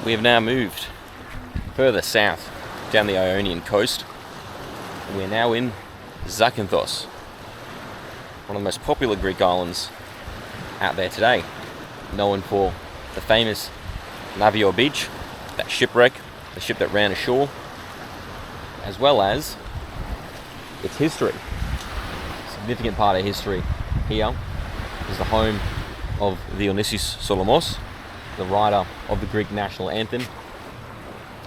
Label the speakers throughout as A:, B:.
A: We have now moved further south down the Ionian coast. We're now in Zakynthos, one of the most popular Greek islands out there today, known for the famous Navagio beach, that shipwreck, the ship that ran ashore, as well as its history. A significant part of history here is the home of Dionysios Solomos, the writer of the Greek national anthem.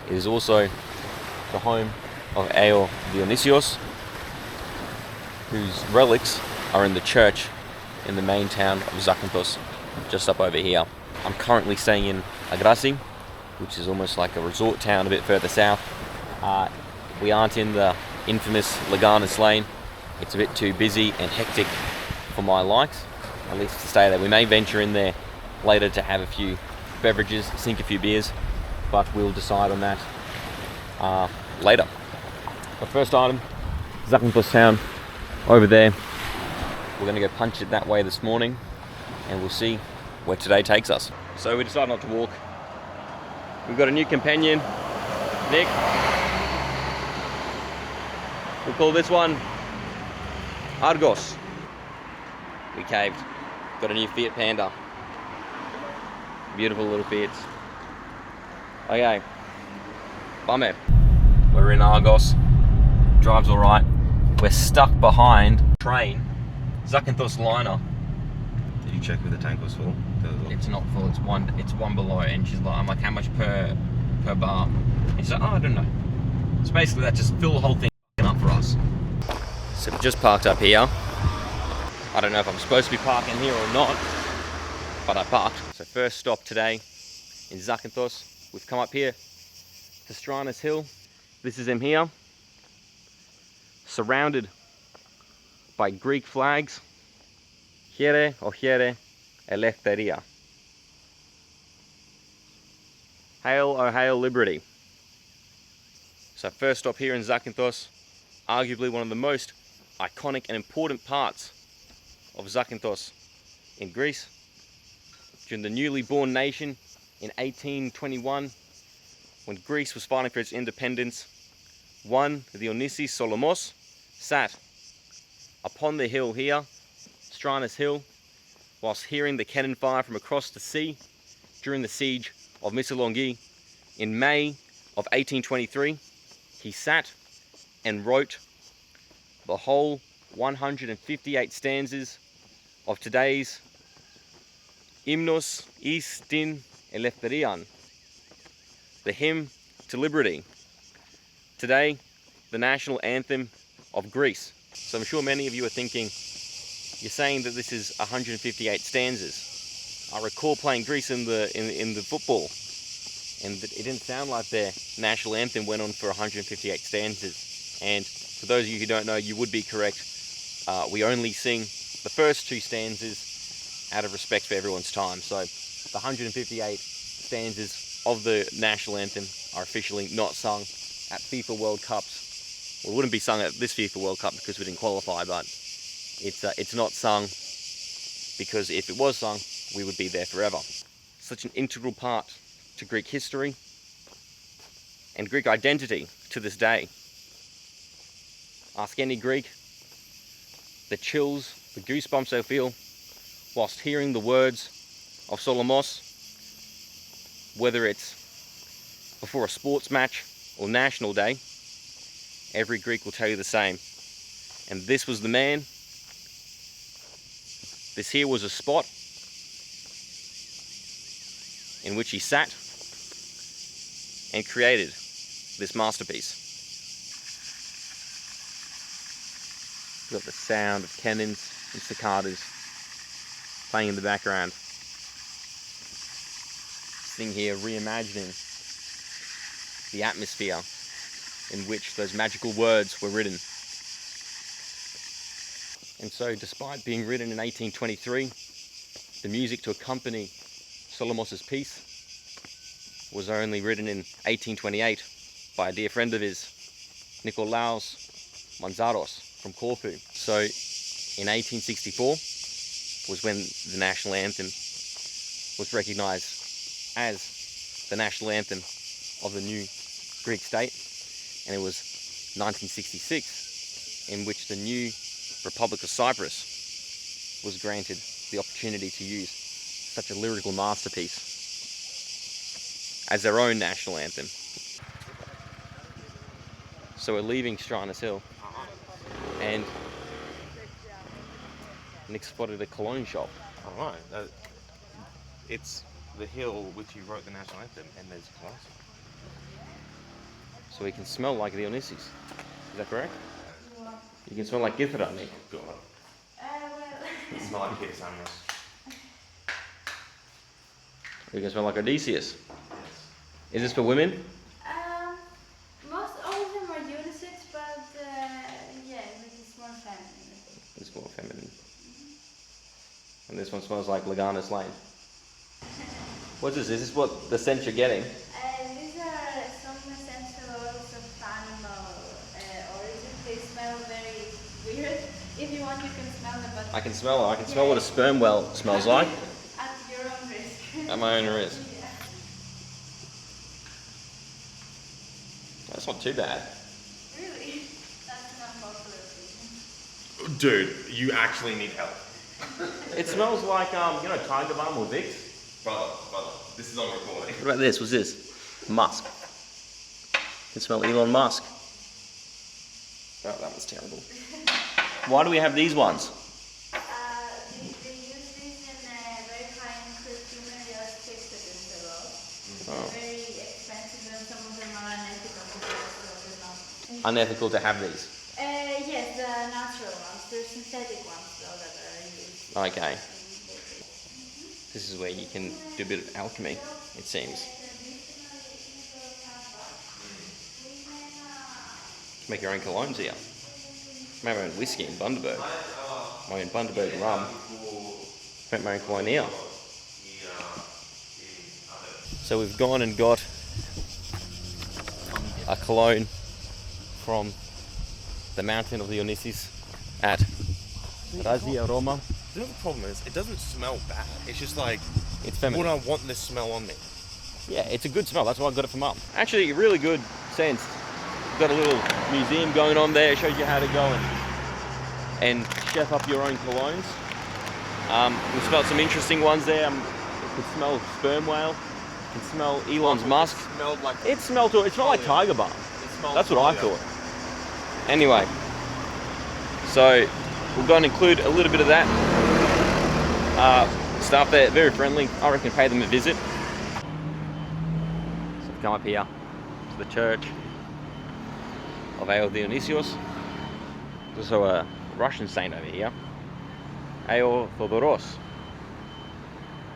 A: It is also the home of Agios Dionysios, whose relics are in the church in the main town of Zakynthos, just up over here. I'm currently staying in Agrasi, which is almost like a resort town a bit further south. We aren't in the infamous Laganis lane. It's a bit too busy and hectic for my likes, at least to stay there. We may venture in there later to have a few beverages, sink a few beers, but we'll decide on that later. But first item, Zakynthos town over there. We're going to go punch it that way this morning, and we'll see where today takes us. So we decided not to walk. We've got a new companion, Nick. We'll call this one Argos. We caved. Got a new Fiat Panda. Beautiful little Fiats. Okay. Bame. We're in Argos. Drives alright. We're stuck behind train. Zakynthos liner.
B: Did you check if the tank was full?
A: It's not full. It's one below. And she's like, I'm like, how much per bar? And she's like, oh, I don't know. So basically, that just fill the whole thing up for us. So we just parked up here. I don't know if I'm supposed to be parking here or not, but I parked. So first stop today in Zakynthos. We've come up here to Stranis Hill. This is him here, surrounded by Greek flags. Here o here eleftheria. Hail, oh hail, liberty. So first stop here in Zakynthos, arguably one of the most iconic and important parts of Zakynthos in Greece. During the newly born nation in 1821, when Greece was fighting for its independence, one Dionysios Solomos sat upon the hill here, Stranis Hill, whilst hearing the cannon fire from across the sea during the siege of Missolonghi in May of 1823. He sat and wrote the whole 158 stanzas of today's Hymnos εις την ελευθερίαν, the hymn to liberty. Today, the national anthem of Greece. So I'm sure many of you are thinking, you're saying that this is 158 stanzas. I recall playing Greece in the football, and it didn't sound like their national anthem went on for 158 stanzas. And for those of you who don't know, you would be correct. We only sing the first two stanzas out of respect for everyone's time. So the 158 stanzas of the national anthem are officially not sung at FIFA World Cups. Well, it wouldn't be sung at this FIFA World Cup because we didn't qualify, but it's not sung because if it was sung, we would be there forever. Such an integral part to Greek history and Greek identity to this day. Ask any Greek, the chills, the goosebumps they'll feel whilst hearing the words of Solomos, whether it's before a sports match or national day. Every Greek will tell you the same. And this was the man. This here was a spot in which he sat and created this masterpiece. You've got the sound of cannons and cicadas playing in the background. This thing here reimagining the atmosphere in which those magical words were written. And so, despite being written in 1823, the music to accompany Solomos' piece was only written in 1828 by a dear friend of his, Nikolaos Manzaros from Corfu. So, in 1864 was when the national anthem was recognised as the national anthem of the new Greek state, and it was 1966, in which the new Republic of Cyprus was granted the opportunity to use such a lyrical masterpiece as their own national anthem. So we're leaving Stranis Hill, and Nick spotted a cologne shop.
B: Alright, it's the hill which you wrote the national anthem, and there's close.
A: So we can smell like Dionysios. Is that correct? You can smell like Githera, Nick.
B: God.
C: Well,
B: It smells like kids, Samuels.
A: You can smell like Odysseus.
B: Yes.
A: Is this for women?
C: most all of them are unisex, but yeah, it's more feminine.
A: It's more feminine. And this one smells like Laganis Lane. What's this? Is this what the scent you're getting?
C: These are some essential oils of animal origin. They smell very weird. If you want, you can smell them, but
A: I can smell it. I can smell what a sperm well smells like
C: at your own risk.
A: at my own risk.
C: Yeah.
A: That's not too bad.
C: Really? That's not popular opinion.
B: Dude, you actually need help.
A: It smells like, you know, Tiger Balm or Vicks.
B: Brother, this is on recording.
A: What about this? What's this? Musk. You can smell Elon Musk. Oh, that was terrible. Why do we have these ones?
C: They use these in very high-end perfumery as fixatives as well.
A: Oh.
C: They're very expensive, and some of them are unethical because they're not.
A: Unethical to have these.
C: Yes, the natural ones. They're synthetic ones though that are used.
A: Okay. This is where you can do a bit of alchemy, it seems. Make your own colognes here. Make my own whiskey in Bundaberg. My own Bundaberg rum. Make my own cologne here. So we've gone and got a cologne from the mountain of Dionysios at Razia Roma.
B: You know the problem is, it doesn't smell bad. It's just like,
A: It's feminine.
B: would I want this smell on me?
A: Yeah, it's a good smell. That's why I got it from Mum. Actually, really good sense. Got a little museum going on there. It shows you how to go and chef up your own colognes. We smelled some interesting ones there. You can smell sperm whale. You can smell Elon's musk.
B: It smelled like...
A: It smelled like Tiger Balm. That's what I thought. Anyway, so we're going to include a little bit of that. Staff there, very friendly. I reckon pay them a visit. So we've come up here to the Church of Agios Dionysios. There's also a Russian saint over here, Theodoros,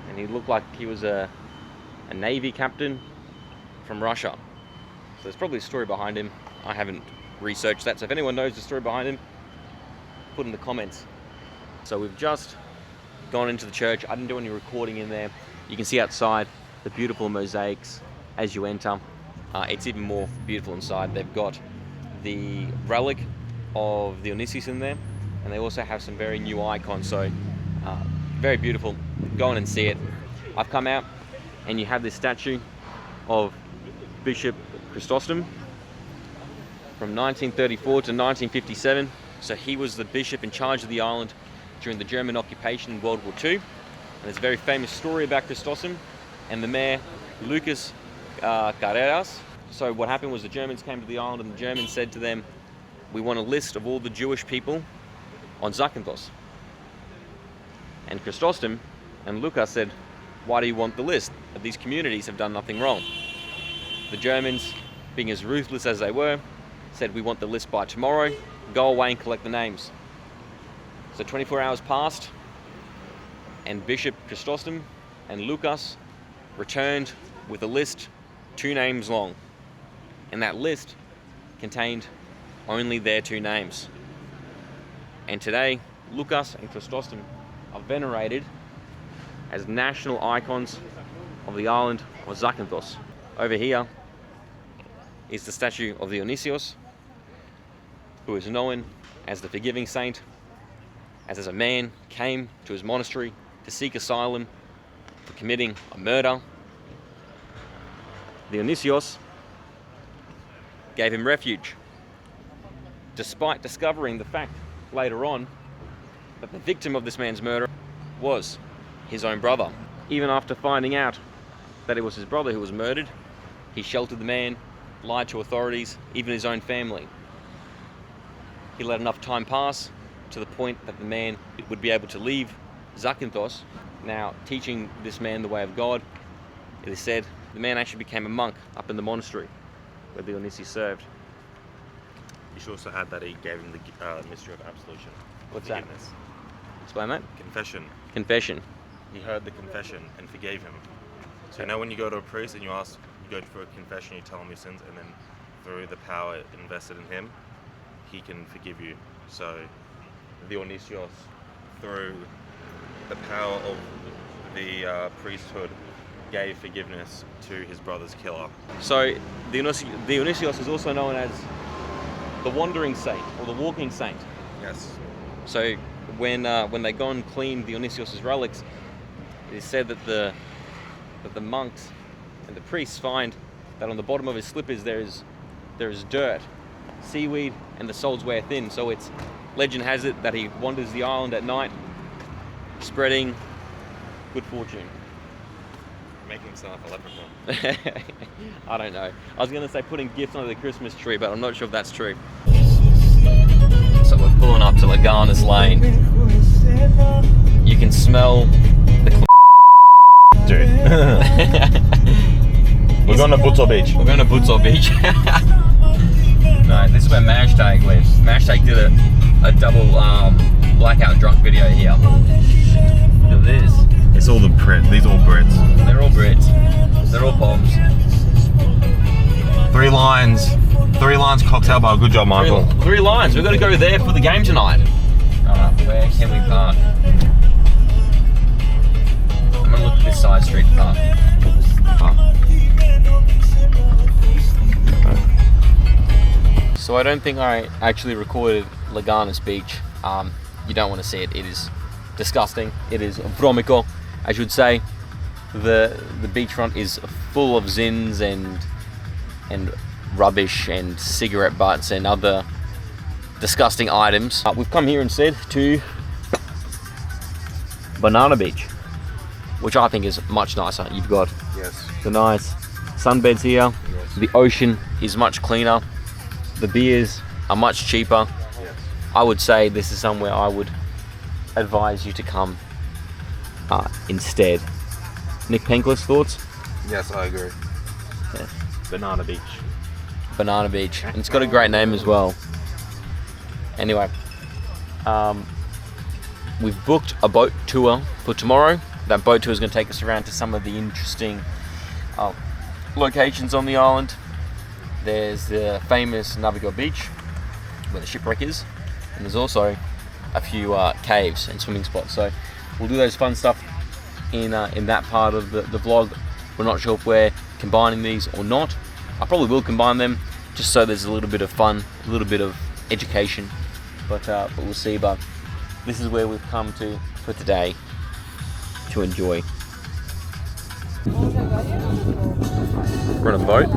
A: and he looked like he was a navy captain from Russia. So there's probably a story behind him. I haven't researched that, so if anyone knows the story behind him, put in the comments. So we've just gone into the church. I didn't do any recording in there. You can see outside the beautiful mosaics as you enter. It's even more beautiful inside. They've got the relic of Dionysios in there, and they also have some very new icons, so very beautiful. Go on and see it. I've come out and you have this statue of Bishop Chrysostomos from 1934 to 1957. So he was the bishop in charge of the island during the German occupation in World War II. And there's a very famous story about Chrysostom and the mayor Lucas Carreras. So what happened was the Germans came to the island, and the Germans said to them, "We want a list of all the Jewish people on Zakynthos." And Chrysostom and Lucas said, "Why do you want the list? These communities have done nothing wrong." The Germans, being as ruthless as they were, said, "We want the list by tomorrow. Go away and collect the names." So 24 hours passed, and Bishop Chrysostom and Lucas returned with a list 2 names long. And that list contained only their 2 names. And today, Lucas and Chrysostom are venerated as national icons of the island of Zakynthos. Over here is the statue of Dionysios, who is known as the forgiving saint, as a man came to his monastery to seek asylum for committing a murder, Dionysios, gave him refuge, despite discovering the fact later on that the victim of this man's murder was his own brother. Even after finding out that it was his brother who was murdered, he sheltered the man, lied to authorities, even his own family. He let enough time pass to the point that the man would be able to leave Zakynthos. Now, teaching this man the way of God, it is said the man actually became a monk up in the monastery where Dionysius served.
B: You should also add that he gave him the mystery of absolution.
A: What's that?
B: Forgiveness.
A: Explain that.
B: Confession.
A: Confession.
B: He heard the confession and forgave him. So you know when you go to a priest and you go for a confession, you tell him your sins, and then through the power invested in him, he can forgive you. So Dionysios, through the power of the priesthood, gave forgiveness to his brother's killer.
A: So Dionysios is also known as the wandering saint or the walking saint.
B: Yes.
A: So when they go and clean Dionysios' relics, it is said that the monks and the priests find that on the bottom of his slippers there is dirt, seaweed, and the soles wear thin. So it's legend has it that he wanders the island at night, spreading good fortune.
B: Making himself a leprechaun.
A: I don't know. I was going to say putting gifts under the Christmas tree, but I'm not sure if that's true. So we're pulling up to Laganis Lane. You can smell the
B: Dude. We're going to Butzo Beach.
A: We're going to Butzo Beach. No, this is where Mashtag lives. Mashtag did a double blackout drunk video here. Look at this.
B: It's all the Brit. These are all Brits.
A: They're all Brits. They're all Poms.
B: 3 lines cocktail bar. Good job, Michael.
A: Three lines. We've got to go there for the game tonight. Where can we park? I'm going to look at this side street to park. So I don't think I actually recorded Laganis Beach. You don't want to see it. It is disgusting. It is vromico, I should say. The beachfront is full of zins and rubbish and cigarette butts and other disgusting items. We've come here instead to Banana Beach, which I think is much nicer. You've got the nice sunbeds here. Yes. The ocean is much cleaner. The beers are much cheaper. Yes. I would say this is somewhere I would advise you to come instead. Nick Penklis, thoughts?
B: Yes, I agree.
A: Yeah.
B: Banana Beach.
A: Banana Beach. And it's got a great name as well. Anyway, we've booked a boat tour for tomorrow. That boat tour is going to take us around to some of the interesting locations on the island. There's the famous Navagio Beach, where the shipwreck is, and there's also a few caves and swimming spots. So we'll do those fun stuff in that part of the vlog. We're not sure if we're combining these or not. I probably will combine them, just so there's a little bit of fun, a little bit of education, but we'll see. But this is where we've come to for today to enjoy. We're on a boat.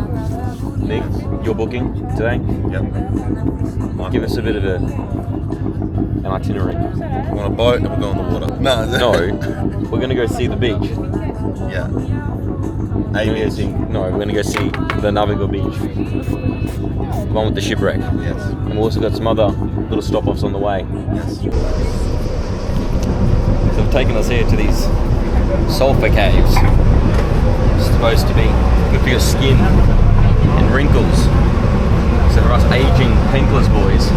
A: Nick, you're booking today?
B: Yep.
A: Give us a bit of an itinerary.
B: We're on a boat and we're going on the water.
A: No, we're going to go see the beach.
B: Yeah.
A: We're going to go see the Navagio Beach. The one with the shipwreck.
B: Yes.
A: And we've also got some other little stop-offs on the way.
B: Yes.
A: So they've taken us here to these sulfur caves. It's supposed to be good for your skin and wrinkles. So for us aging Penklis boys,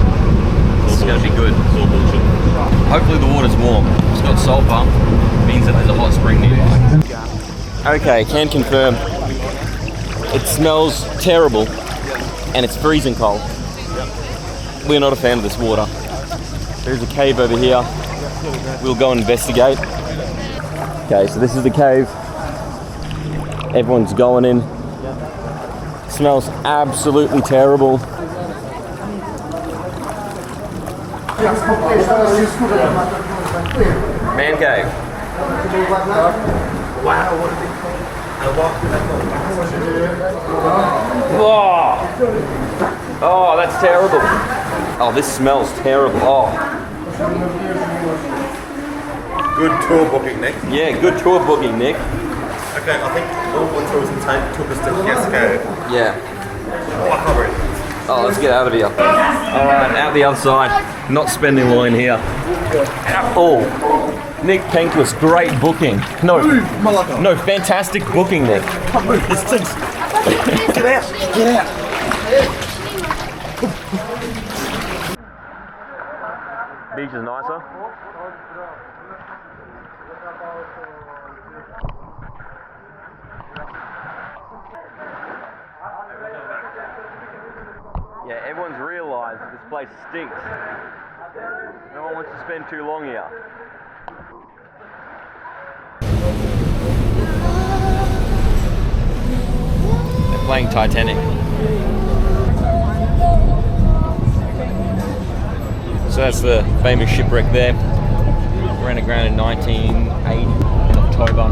A: it's going to be good. Hopefully the water's warm. It's got sulfur, means that there's a hot spring nearby. Okay, can confirm. It smells terrible and it's freezing cold. We're not a fan of this water. There's a cave over here. We'll go investigate. Okay, so this is the cave. Everyone's going in. It smells absolutely terrible. Man cave. Wow. Oh, oh, that's terrible. Oh, this smells terrible. Oh.
B: Good tour booking, Nick.
A: Yeah, good tour booking, Nick.
B: Okay, I think all the tours took us to Cascade.
A: Yeah.
B: Oh, I can't breathe.
A: Oh, let's get out of here. Alright, out the other side. Not spending line here. Oh, Nick Penquist, great booking. No, fantastic booking, Nick.
B: Come move, this stinks. Get out, get out.
A: Beach is nicer. Yeah, everyone's realised that this place stinks. No one wants to spend too long here. They're playing Titanic. So that's the famous shipwreck there. Ran aground in 1980 in October.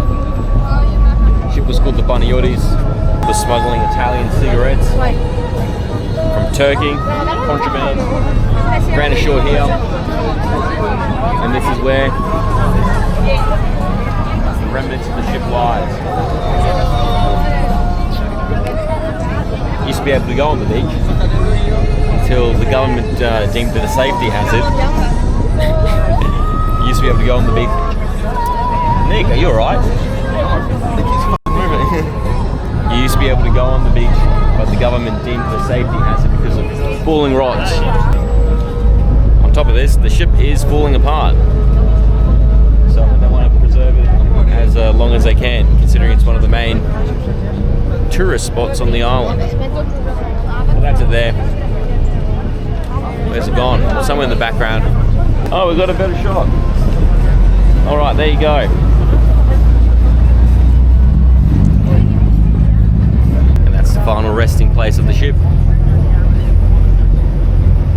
A: The ship was called the Dionysios. Was smuggling Italian cigarettes from Turkey, contraband. Ran ashore here, and this is where the remnants of the ship lies. Used to be able to go on the beach until the government deemed it a safety hazard. Used to be able to go on the beach. Nick, are you alright? You used to be able to go on the beach, but the government deemed it a safety hazard because of falling rods. On top of this, the ship is falling apart. So they want to preserve it as long as they can, considering it's one of the main tourist spots on the island. Well, that's it there. Where's it gone? Somewhere in the background. Oh, we've got a better shot. Alright, there you go. And that's the final resting place of the ship.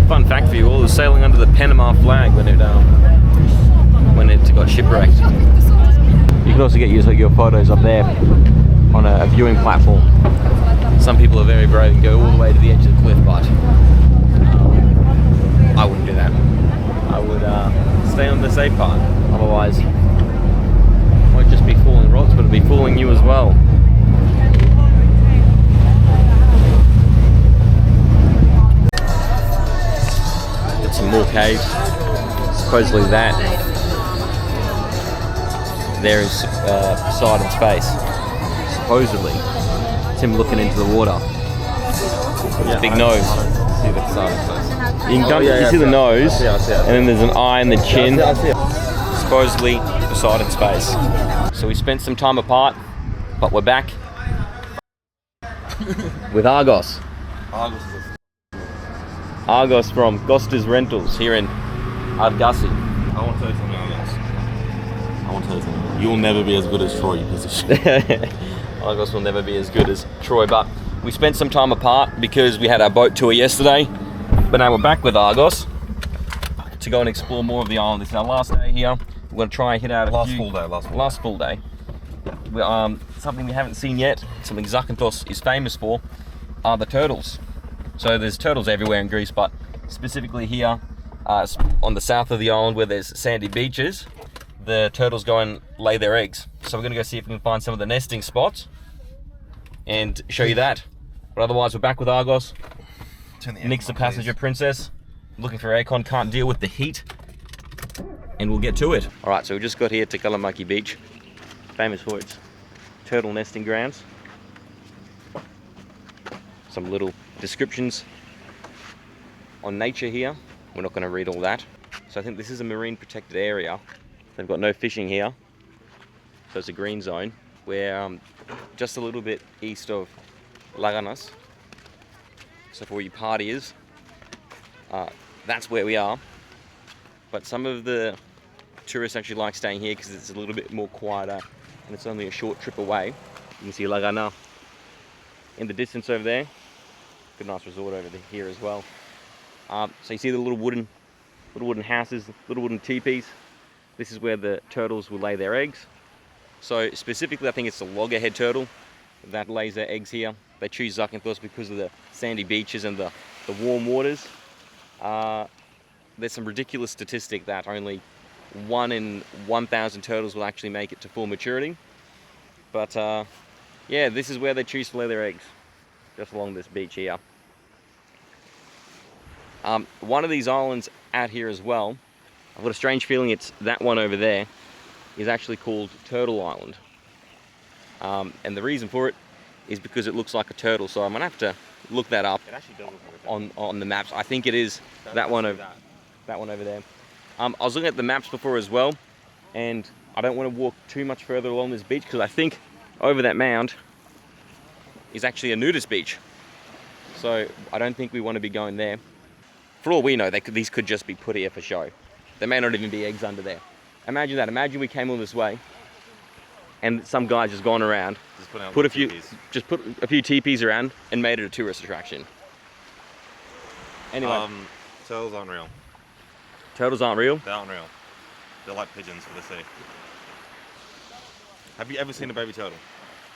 A: Fun fact for you all, it was sailing under the Panama flag when it got shipwrecked. You can also get your photos up there on a viewing platform. Some people are very brave and go all the way to the edge of the cliff, but I wouldn't do that. I would stay on the safe part. Otherwise, it won't just be fooling rods, but it'll be fooling you as well. Got some more caves. Supposedly that there is Poseidon's face. Supposedly. It's him looking into the water. With his big nose.
B: See the Poseidon's face.
A: You see the nose,
B: I see it.
A: and then there's an eye in the chin.
B: I see it.
A: Supposedly Poseidon's face. So we spent some time apart, but we're back with Argos. Argos from Gosta's Rentals here in Argasi.
B: I want to tell you something else. You'll never be as good as Troy, you piece of shit.
A: Argos will never be as good as Troy, but we spent some time apart because we had our boat tour yesterday. But now we're back with Argos to go and explore more of the island. This is our last day here. We're going to try and hit out
B: Last full day.
A: Something we haven't seen yet, something Zakynthos is famous for, are the turtles. So there's turtles everywhere in Greece, but specifically here on the south of the island where there's sandy beaches, the turtles go and lay their eggs. So we're going to go see if we can find some of the nesting spots and show you that. But otherwise, we're back with Argos. Nick's the passenger princess, looking for aircon, can't deal with the heat, and we'll get to it. Alright, so we just got here to Kalamaki Beach, famous for its turtle nesting grounds. Some little descriptions on nature here. We're not going to read all that. So I think this is a marine protected area. They've got no fishing here, so it's a green zone. We're just a little bit east of Laganas. So for all you partiers, that's where we are. But some of the tourists actually like staying here because it's a little bit more quieter and it's only a short trip away. You can see Lagana in the distance over there. Good nice resort over here as well. So you see the little wooden houses, little wooden teepees. This is where the turtles will lay their eggs. So specifically, I think it's the loggerhead turtle. that lays their eggs here. They choose Zakynthos because of the sandy beaches and the warm waters. There's some ridiculous statistic that only 1 in 1,000 turtles will actually make it to full maturity. But yeah, this is where they choose to lay their eggs, just along this beach here. One of these islands out here as well, I've got a strange feeling it's that one over there, is actually called Turtle Island. And the reason for it is because it looks like a turtle, so I'm gonna have to look that up.
B: It actually does look like a turtle.
A: On the maps. I think it is that one over there. I was looking at the maps before as well, and I don't want to walk too much further along this beach because I think over that mound is actually a nudist beach. So I don't think we want to be going there. For all we know, these could just be put here for show. There may not even be eggs under there. Imagine that. Imagine we came all this way and some guy's just gone around, put a few teepees around and made it a tourist attraction. Anyway.
B: Turtles aren't real.
A: Turtles aren't real?
B: They aren't real. They're like pigeons for the sea. Have you ever seen a baby turtle?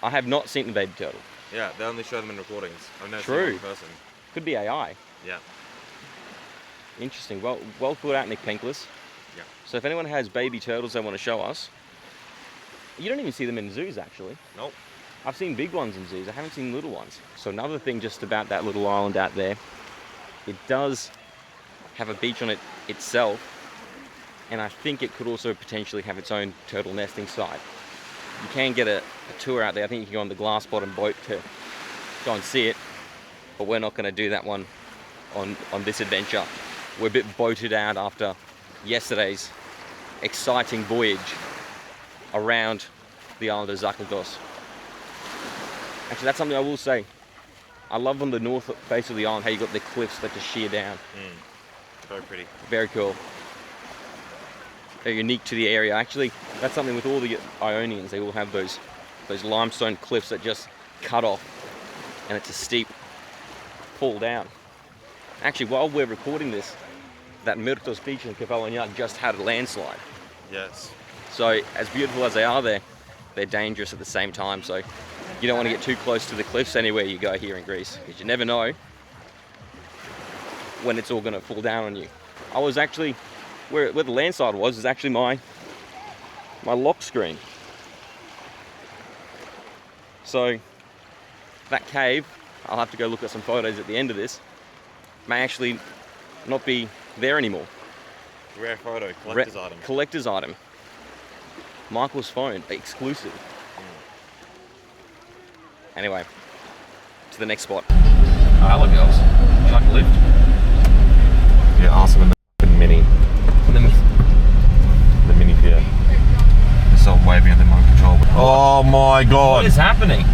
A: I have not seen the baby turtle.
B: Yeah, they only show them in recordings. I've never
A: True.
B: seen one in person.
A: Could be AI.
B: Yeah.
A: Interesting. Well thought out, Nick Penklis.
B: Yeah.
A: So if anyone has baby turtles they want to show us, you don't even see them in zoos actually.
B: Nope.
A: I've seen big ones in zoos. I haven't seen little ones. So another thing just about that little island out there, it does have a beach on it itself, and I think it could also potentially have its own turtle nesting site. You can get a tour out there. I think you can go on the glass bottom boat to go and see it, but we're not going to do that one on this adventure. We're a bit boated out after yesterday's exciting voyage around the island of Zakynthos. Actually, that's something I will say. I love on the north face of the island how you got the cliffs that just sheer down.
B: Very pretty.
A: Very cool. They're unique to the area. Actually, that's something with all the Ionians. They all have those limestone cliffs that just cut off, and it's a steep fall down. Actually, while we're recording this, that Myrtos beach in Kefalonia just had a landslide.
B: Yes.
A: So as beautiful as they are, they're dangerous at the same time. So you don't want to get too close to the cliffs anywhere you go here in Greece, because you never know when it's all going to fall down on you. I was actually, where the landslide was is actually my lock screen. So that cave, I'll have to go look at some photos at the end of this, may actually not be there anymore.
B: Rare photo, collector's item.
A: Collector's item. Michael's phone, exclusive. Anyway, to the next spot. Hello girls, would you like a lift?
B: Yeah, awesome. The mini. The mini Fiat. It's so way beyond the remote control. Oh my god!
A: What is happening?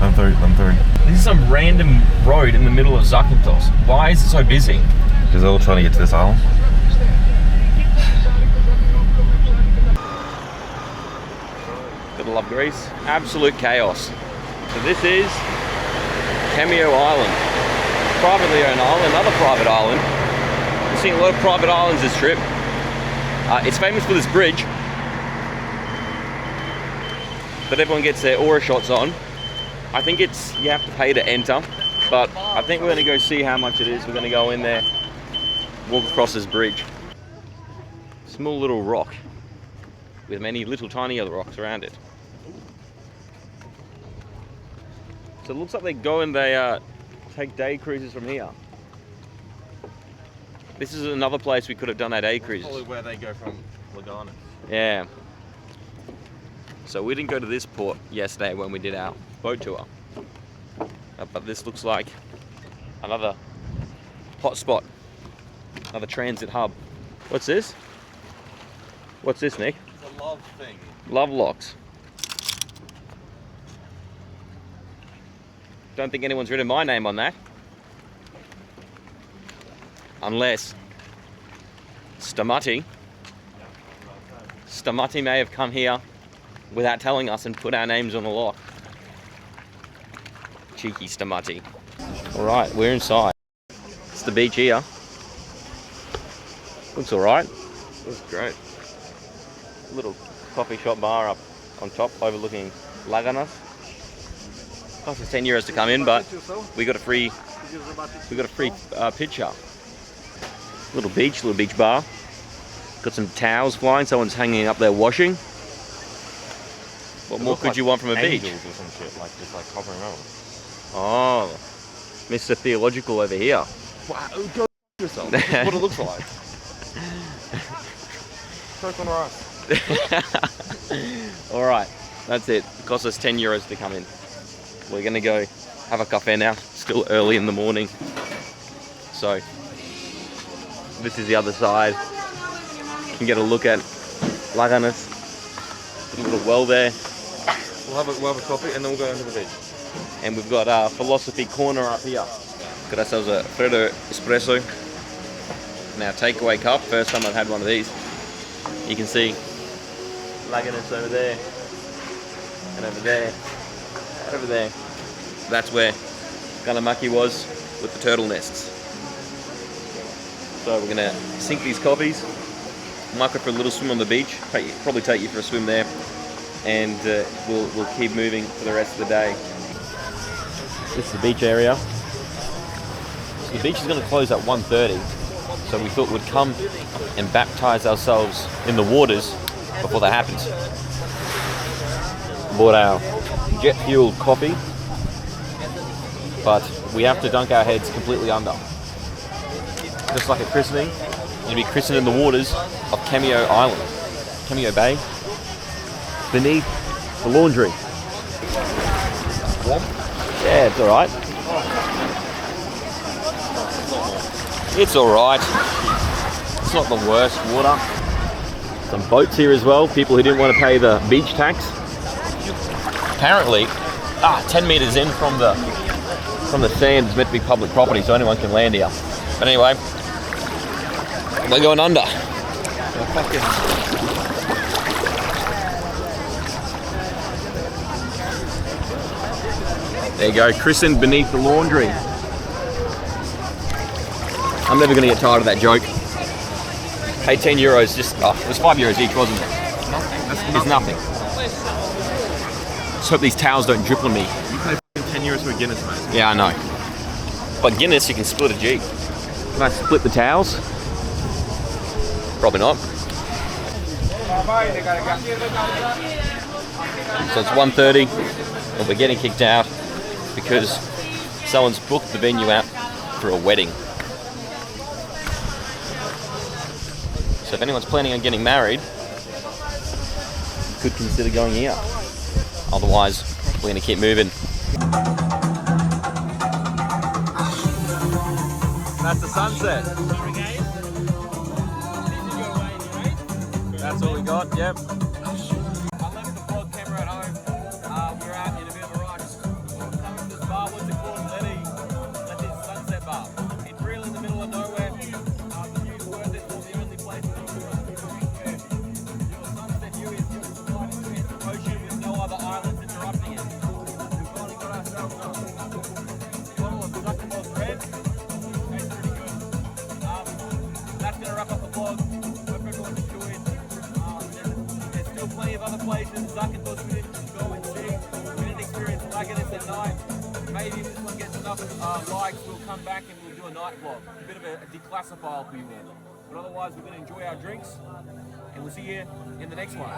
B: I'm through.
A: This is some random road in the middle of Zakynthos. Why is it so busy?
B: Because they're all trying to get to this island.
A: Gotta love Greece. Absolute chaos. So this is Cameo Island. Privately owned island, another private island. We've seen a lot of private islands this trip. It's famous for this bridge that everyone gets their aura shots on. I think you have to pay to enter, but I think we're gonna go see how much it is. We're gonna go in there, walk across this bridge. Small little rock with many little tiny other rocks around it. So it looks like they go and they take day cruises from here. This is another place we could have done our day cruises.
B: Probably where they go from Lagana.
A: Yeah. So we didn't go to this port yesterday when we did our boat tour. But this looks like another hot spot, another transit hub. What's this? What's this, Nick?
B: It's a love thing.
A: Love locks. Don't think anyone's written my name on that. Unless Stamati may have come here without telling us and put our names on the lock. Cheeky Stamati. Alright, we're inside. It's the beach here. Looks alright.
B: Looks great.
A: Little coffee shop bar up on top overlooking Laganos. Cost us 10 euros to come in, but we got a free picture. Little beach bar. Got some towels flying. Someone's hanging up there washing. What more could you want from a beach?
B: Angels or some shit, like just like hovering around.
A: Oh, Mr. Theological over here.
B: Wow, go yourself. This is what it looks like. Coke on rice.
A: All right, that's it. It cost us 10 euros to come in. We're gonna go have a cafe now. Still early in the morning. So this is the other side. You can get a look at Laganos. A little well there.
B: We'll have a coffee and then we'll go into the beach.
A: And we've got our philosophy corner up here. Got ourselves a Freddo espresso. Now takeaway cup. First time I've had one of these. You can see Laganos over there, and over there, and over there. That's where Kalamaki was with the turtle nests. So we're gonna sink these coffees. Might go for a little swim on the beach. Probably take you for a swim there, and we'll keep moving for the rest of the day. This is the beach area. So the beach is going to close at 1:30, so we thought we'd come and baptize ourselves in the waters before that happens. Bought our jet fueled coffee, but we have to dunk our heads completely under. Just like a christening, you'd be christened in the waters of Cameo Island, Cameo Bay, beneath the laundry. Yeah, it's alright. It's alright. It's not the worst water. Some boats here as well, people who didn't want to pay the beach tax. Apparently, 10 meters in from the sand is meant to be public property, so anyone can land here. But anyway, we're going under. There you go, christened beneath the laundry. I'm never going to get tired of that joke. Hey, 10 euros, it was 5 euros each, wasn't it? It's nothing. Just hope these towels don't drip on me.
B: You pay 10 euros for a Guinness, mate.
A: Yeah, I know. But Guinness, you can split a G. Can I split the towels? Probably not. So it's 1:30, and we're getting kicked out because someone's booked the venue out for a wedding. So if anyone's planning on getting married, could consider going here. Otherwise, we're going to keep moving. That's the sunset. That's all we got, yep. I left the vlog camera at home. We're out in a bit of a rush. Coming to this bar, what's it called? Letty's Sunset Bar. It's real in the middle of nowhere. The view's worth it. It's the only place in the world your sunset view is just right into the ocean with no other islands interrupting it. We've finally got ourselves a bottle of Zakynthos red. Tastes pretty good. That's going to wrap up the vlog. Hope everyone enjoyed. There's still plenty of other places. Zakynthos we didn't go and see. We didn't experience Laganos at night. Maybe if this one gets enough likes, we'll come back and we'll do a night vlog. A bit of a declassified we will. But otherwise, we're going to enjoy our drinks. And we'll see you in the next one.